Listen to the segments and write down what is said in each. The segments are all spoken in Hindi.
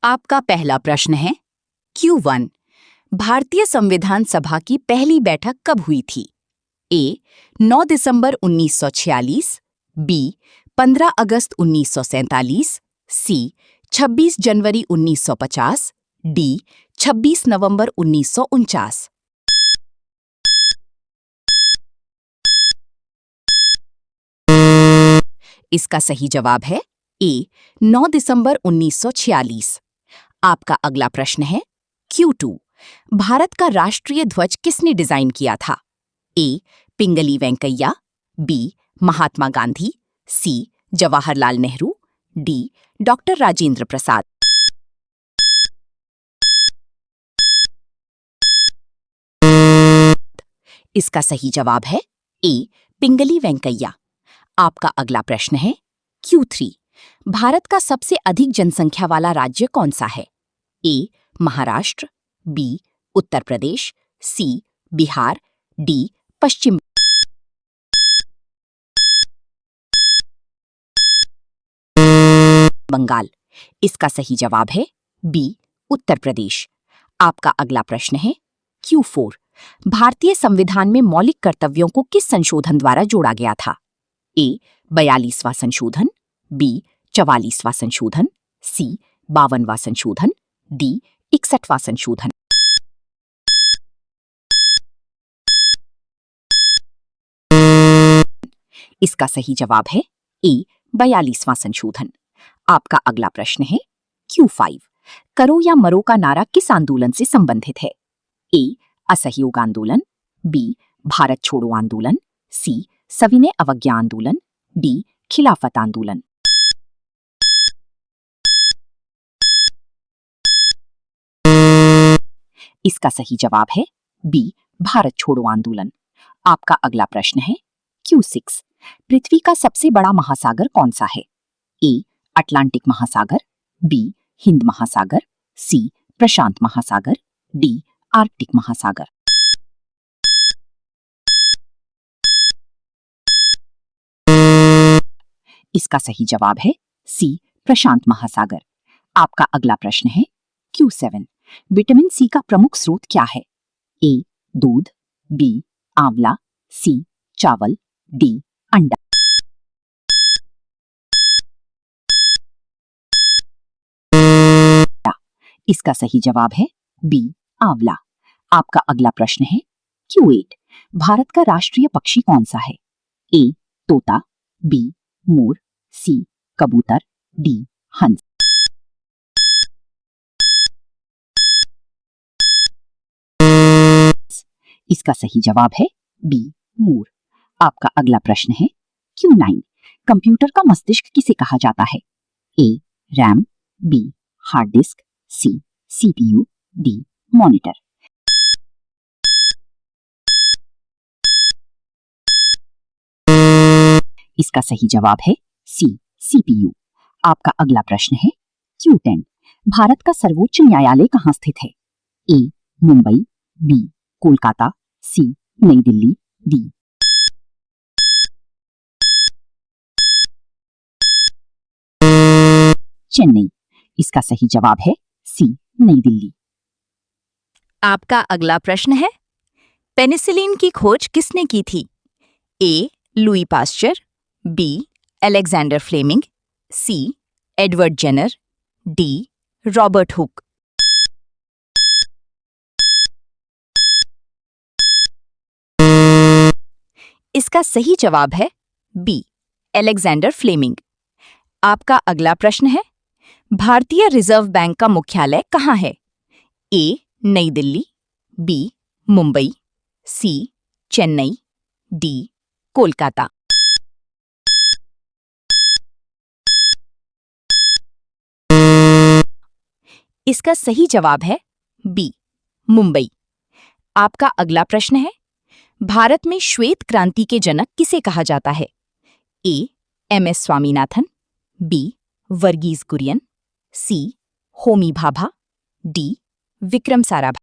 आपका पहला प्रश्न है Q1। भारतीय संविधान सभा की पहली बैठक कब हुई थी? ए 9 दिसंबर 1946, बी 15 अगस्त 1947, सी 26 जनवरी 1950, डी 26 नवंबर 1949। इसका सही जवाब है ए 9 दिसंबर 1946। आपका अगला प्रश्न है Q2। भारत का राष्ट्रीय ध्वज किसने डिजाइन किया था? ए पिंगली वेंकैया, बी महात्मा गांधी, सी जवाहरलाल नेहरू, डी डॉक्टर राजेंद्र प्रसाद। इसका सही जवाब है ए पिंगली वेंकैया। आपका अगला प्रश्न है Q3। भारत का सबसे अधिक जनसंख्या वाला राज्य कौन सा है? ए महाराष्ट्र, बी उत्तर प्रदेश, सी बिहार, डी पश्चिम बंगाल। इसका सही जवाब है बी उत्तर प्रदेश। आपका अगला प्रश्न है Q4। भारतीय संविधान में मौलिक कर्तव्यों को किस संशोधन द्वारा जोड़ा गया था? ए 42वां संशोधन, बी 44वां संशोधन, सी 52वां संशोधन, डी 61वां संशोधन। इसका सही जवाब है ए 42वां संशोधन। आपका अगला प्रश्न है Q5। करो या मरो का नारा किस आंदोलन से संबंधित है? ए असहयोग आंदोलन, बी भारत छोड़ो आंदोलन, सी सविनय अवज्ञा आंदोलन, डी खिलाफत आंदोलन। इसका सही जवाब है बी भारत छोड़ो आंदोलन। आपका अगला प्रश्न है Q6। पृथ्वी का सबसे बड़ा महासागर कौन सा है? ए अटलांटिक महासागर, बी हिंद महासागर, सी प्रशांत महासागर, डी आर्कटिक महासागर। इसका सही जवाब है सी प्रशांत महासागर। आपका अगला प्रश्न है Q7। विटामिन सी का प्रमुख स्रोत क्या है? ए दूध, बी आंवला, सी चावल, डी अंडा। इसका सही जवाब है बी आंवला। आपका अगला प्रश्न है Q8। भारत का राष्ट्रीय पक्षी कौन सा है? ए तोता, बी मोर, सी कबूतर, डी हंस। इसका सही जवाब है बी मोर। आपका अगला प्रश्न है Q9। कंप्यूटर का मस्तिष्क किसे कहा जाता है? ए रैम, बी हार्ड डिस्क, सी CPU, डी मॉनिटर। इसका सही जवाब है सी CPU। आपका अगला प्रश्न है Q10। भारत का सर्वोच्च न्यायालय कहाँ स्थित है? ए मुंबई, बी कोलकाता, सी नई दिल्ली, डी चेन्नई। इसका सही जवाब है सी नई दिल्ली। आपका अगला प्रश्न है पेनिसिलिन की खोज किसने की थी? A Louis Pasteur, B Alexander Fleming, C Edward Jenner, D Robert Hooke. इसका सही जवाब है बी अलेक्जेंडर फ्लेमिंग। आपका अगला प्रश्न है भारतीय रिजर्व बैंक का मुख्यालय कहाँ है? ए नई दिल्ली, बी मुंबई, सी चेन्नई, डी कोलकाता। इसका सही जवाब है बी मुंबई। आपका अगला प्रश्न है भारत में श्वेत क्रांति के जनक किसे कहा जाता है? ए MS स्वामीनाथन, बी वर्गीज कुरियन, सी होमी भाभा, डी विक्रम साराभाई।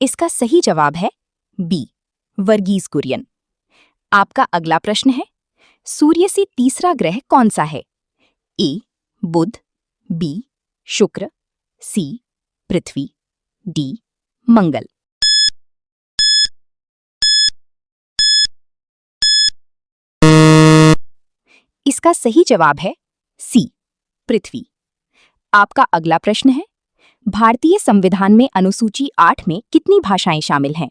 इसका सही जवाब है बी वर्गीज कुरियन। आपका अगला प्रश्न है सूर्य से तीसरा ग्रह कौन सा है? ए बुध, बी शुक्र, सी पृथ्वी, डी मंगल। इसका सही जवाब है सी पृथ्वी। आपका अगला प्रश्न है, भारतीय संविधान में अनुसूची 8 में कितनी भाषाएं शामिल हैं?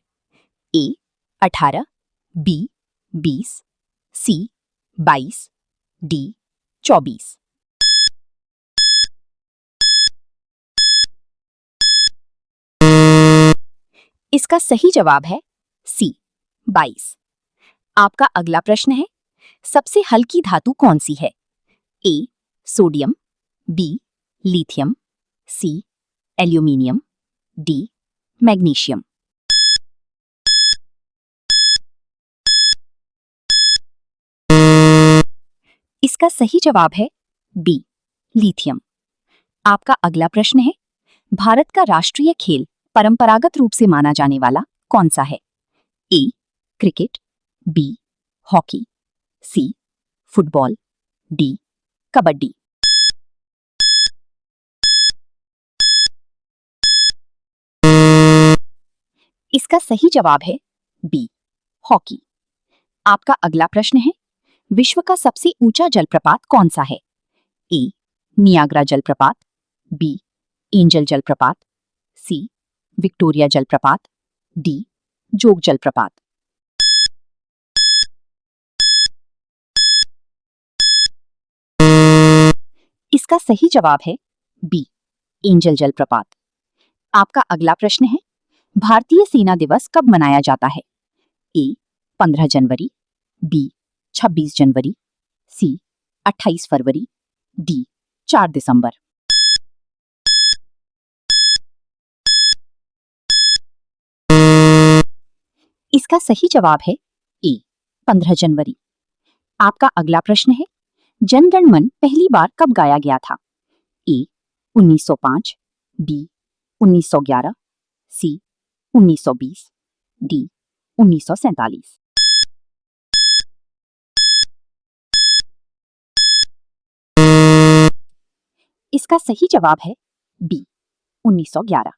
ए 18, बी 20, सी 22, डी 24। इसका सही जवाब है सी 22। आपका अगला प्रश्न है, सबसे हल्की धातु कौन सी है? A sodium, b lithium, c aluminium, d magnesium. इसका सही जवाब है बी लिथियम। आपका अगला प्रश्न है, भारत का राष्ट्रीय खेल परंपरागत रूप से माना जाने वाला कौन सा है? A cricket, B hockey, C football, D kabaddi. इसका सही जवाब है बी हॉकी। आपका अगला प्रश्न है, विश्व का सबसे ऊंचा जलप्रपात कौन सा है? ए नियाग्रा जलप्रपात, बी एंजल जलप्रपात, सी विक्टोरिया जलप्रपात, डी जोग जलप्रपात। इसका सही जवाब है बी एंजल जलप्रपात। आपका अगला प्रश्न है, भारतीय सेना दिवस कब मनाया जाता है? ए 15 जनवरी, बी 26 जनवरी, सी 28 फरवरी, डी 4 दिसंबर। इसका सही जवाब है ए 15 जनवरी। आपका अगला प्रश्न है, जनगण मन पहली बार कब गाया गया था? ए 1905, बी 1911, सी 1920, डी 1947। इसका सही जवाब है बी 1911।